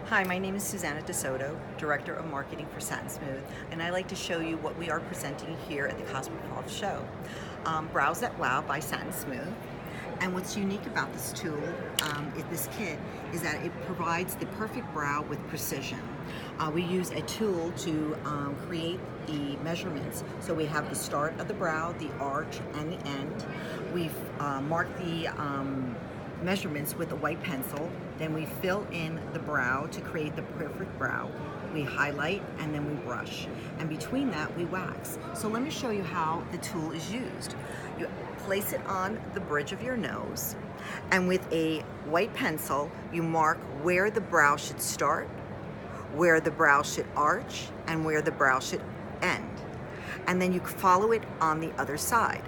Hi, my name is Susanna DiSotto, Director of Marketing for Satin Smooth, and I'd like to show you what we are presenting here at the Cosmoprof show. Brows That Wow by Satin Smooth. And what's unique about this tool, this kit, is that it provides the perfect brow with precision. We use a tool to create the measurements. So we have the start of the brow, the arch, and the end. We've marked the measurements with a white pencil. Then we fill in the brow to create the perfect brow. We highlight and then we brush. And between that, we wax. So let me show you how the tool is used. You place it on the bridge of your nose, and with a white pencil, you mark where the brow should start, where the brow should arch, and where the brow should end. And then you follow it on the other side.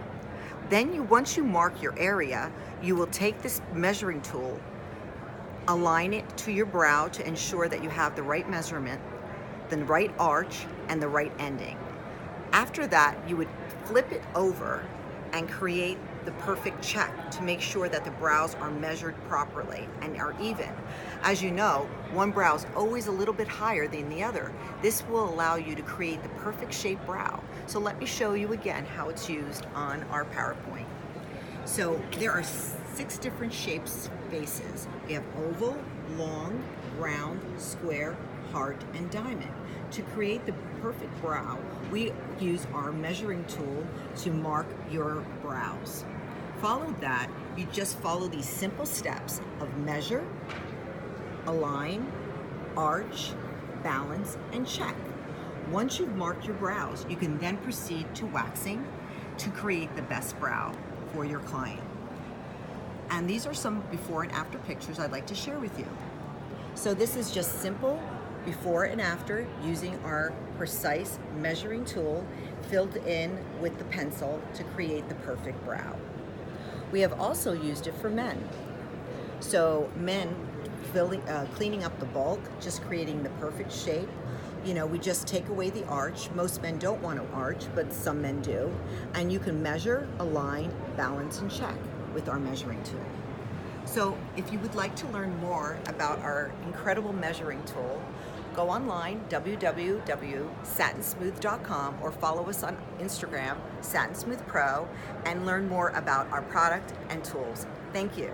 Then once you mark your area, you will take this measuring tool, align it to your brow to ensure that you have the right measurement, the right arch, and the right ending. After that, you would flip it over and create the perfect check to make sure that the brows are measured properly and are even. As you know, one brow is always a little bit higher than the other. This will allow you to create the perfect shaped brow. So let me show you again how it's used on our PowerPoint. So there are 6 different shapes faces. We have oval, long, round, square, heart, and diamond. To create the perfect brow, we use our measuring tool to mark your brows. Follow that, you just follow these simple steps of measure, align, arch, balance, and check. Once you've marked your brows, you can then proceed to waxing to create the best brow for your client. And these are some before and after pictures I'd like to share with you. So this is just simple before and after using our precise measuring tool filled in with the pencil to create the perfect brow. We have also used it for men. So men cleaning up the bulk, just creating the perfect shape. You know, we just take away the arch. Most men don't want to arch, but some men do. And you can measure, align, balance, and check with our measuring tool. So if you would like to learn more about our incredible measuring tool, go online, www.satinsmooth.com, or follow us on Instagram, Satin Smooth Pro, and learn more about our product and tools. Thank you.